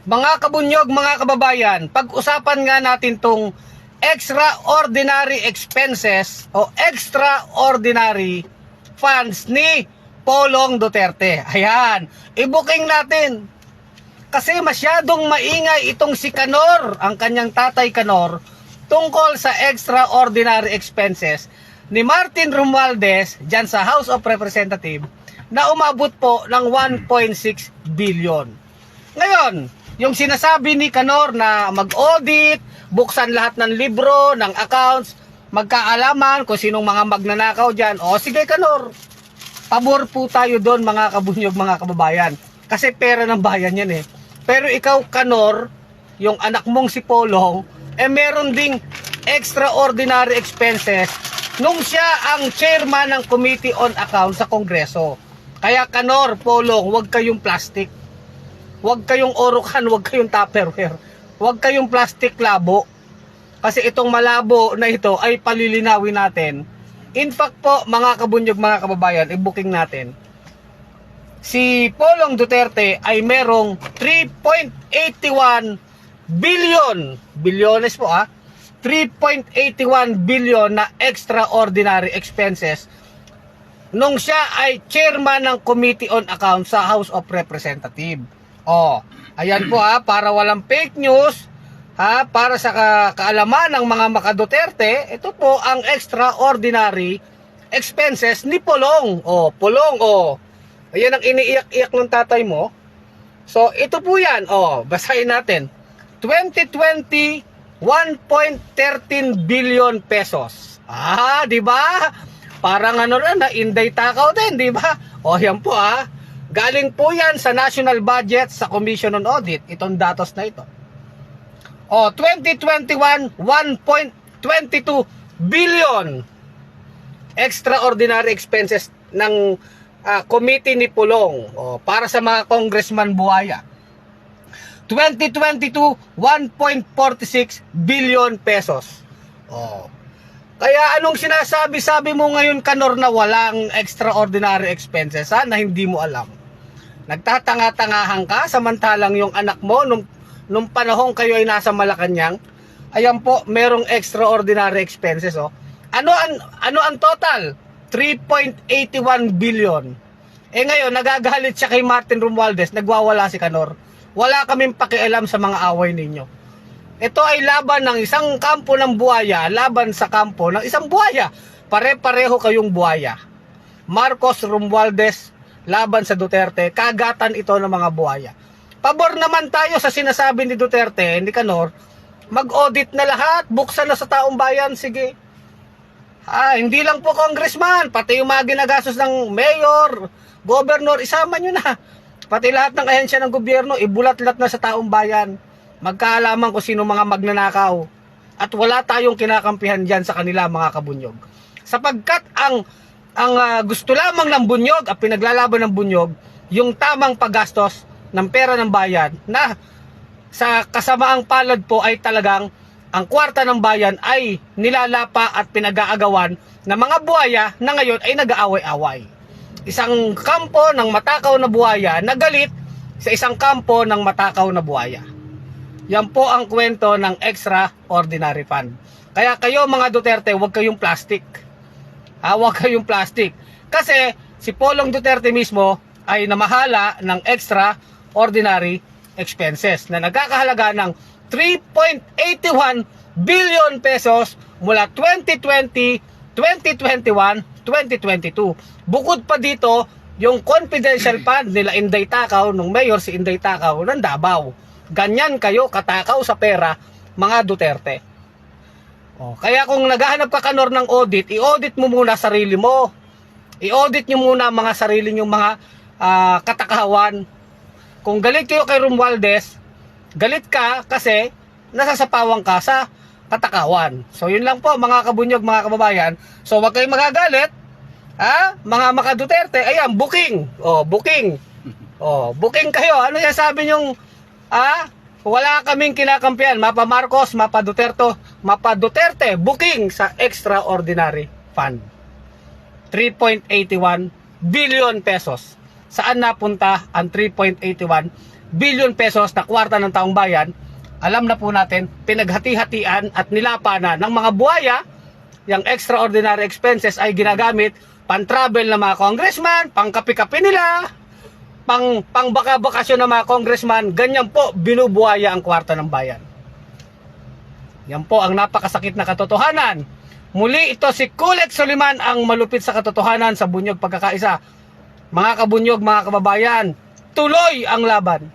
Mga kabunyog, mga kababayan, pag-usapan nga natin tong extraordinary expenses o extraordinary funds ni Polong Duterte. Ayan, i-booking natin. Kasi masyadong maingay itong si Canor, ang kanyang tatay Canor, tungkol sa extraordinary expenses ni Martin Romualdez dyan sa House of Representatives na umabot po ng 1.6 billion. Ngayon, yung sinasabi ni Canor na mag-audit, buksan lahat ng libro, ng accounts, magkaalaman kung sinong mga magnanakaw dyan. O sige Canor, pabor po tayo doon mga kabunyog, mga kababayan. Kasi pera ng bayan yan eh. Pero ikaw Canor, yung anak mong si Polong, meron ding extraordinary expenses nung siya ang chairman ng Committee on Accounts sa Kongreso. Kaya Canor, Polong, huwag kayong plastic. Huwag kayong orokan, huwag kayong tupperware. Huwag kayong plastic labo. Kasi itong malabo na ito ay palilinawin natin. In fact po, mga kabunyog, mga kababayan, i-booking natin. Si Polong Duterte ay merong 3.81 billion. Bilyones po 3.81 billion na extraordinary expenses nung siya ay chairman ng Committee on Accounts sa House of Representatives. Ayan po para walang fake news, para sa kaalaman ng mga maka-Duterte, ito po ang extraordinary expenses ni Polong. Polong, ayan ang iniiyak-iyak ng tatay mo. So, ito po yan. Basahin natin. 2020, 1.13 billion pesos. Di ba? Parang ano na inday takaw din, di ba? Yan po Galing po yan sa national budget sa Commission on Audit, itong datos na ito. 2021, 1.22 billion extraordinary expenses ng committee ni Polong para sa mga congressman buhaya. 2022, 1.46 billion pesos. Kaya anong sinasabi mo ngayon Canor na walang extraordinary expenses na hindi mo alam? Nagtatanga-tangahan ka samantalang yung anak mo nung panahong kayo ay nasa Malacanang, ayan po, merong extraordinary expenses. Ano ang total? 3.81 billion. Ngayon, nagagalit siya kay Martin Romualdez, nagwawala si Canor. Wala kaming pakialam sa mga away ninyo. Ito ay laban ng isang kampo ng buhaya, laban sa kampo ng isang buhaya. Pare-pareho kayong buhaya. Marcos, Romualdez, laban sa Duterte, kagatan ito ng mga buhaya. Pabor naman tayo sa sinasabi ni Duterte, ni Canor, mag-audit na lahat, buksan na sa taong bayan, sige. Hindi lang po congressman, pati yung mga ginagastos ng mayor, governor, isama nyo na. Pati lahat ng ahensya ng gobyerno, ibulat-lat na sa taong bayan. Magkaalaman kung sino mga magnanakaw. At wala tayong kinakampihan dyan sa kanila mga kabunyog. Sapagkat ang gusto lamang ng bunyog, ang pinaglalaban ng bunyog, yung tamang paggastos ng pera ng bayan na sa kasamaang palad po ay talagang ang kwarta ng bayan ay nilalapa at pinag-aagawan ng mga buhaya na ngayon ay nag-aaway-away. Isang kampo ng matakaw na buhaya na galit sa isang kampo ng matakaw na buhaya. Yan po ang kwento ng extraordinary fund. Kaya kayo mga Duterte, huwag kayong plastic. Huwag kayong plastic. Kasi si Polong Duterte mismo ay namahala ng extraordinary expenses na nagkakahalaga ng 3.81 billion pesos mula 2020, 2021, 2022. Bukod pa dito, yung confidential fund nila Inday Takaw, nung mayor si Inday Takaw ng Davao. Ganyan kayo katakaw sa pera, mga Duterte. Kaya kung naghahanap ka Canor ng audit, i-audit mo muna sarili mo. I-audit nyo muna mga sarili nyong mga katakawan. Kung galit kayo kay Romualdez, galit ka kasi nasasapawang ka sa katakawan. So yun lang po mga kabunyog, mga kababayan. So wag kayong magagalit, mga maka-Duterte, ayan, booking. Booking. Booking kayo. Ano yung sabi nyong, wala kaming kinakampihan, Mapa Marcos, Mapa Duterte, booking sa extraordinary fund. 3.81 billion pesos. saan napunta ang 3.81 billion pesos na kwarta ng taong bayan. Alam na po natin, pinaghati-hatian at nilapa na ng mga buhaya. Yung extraordinary expenses ay ginagamit pan-travel ng mga congressman, pang-kape-kape nila, pang-baka-bakasyon ng mga congressman. Ganyan po binubuhaya ang kwarta ng bayan. Yan po ang napakasakit na katotohanan. Muli ito si Kulit Soliman ang malupit sa katotohanan sa Bunyog Pagkakaisa. Mga kabunyog, mga kababayan, tuloy ang laban.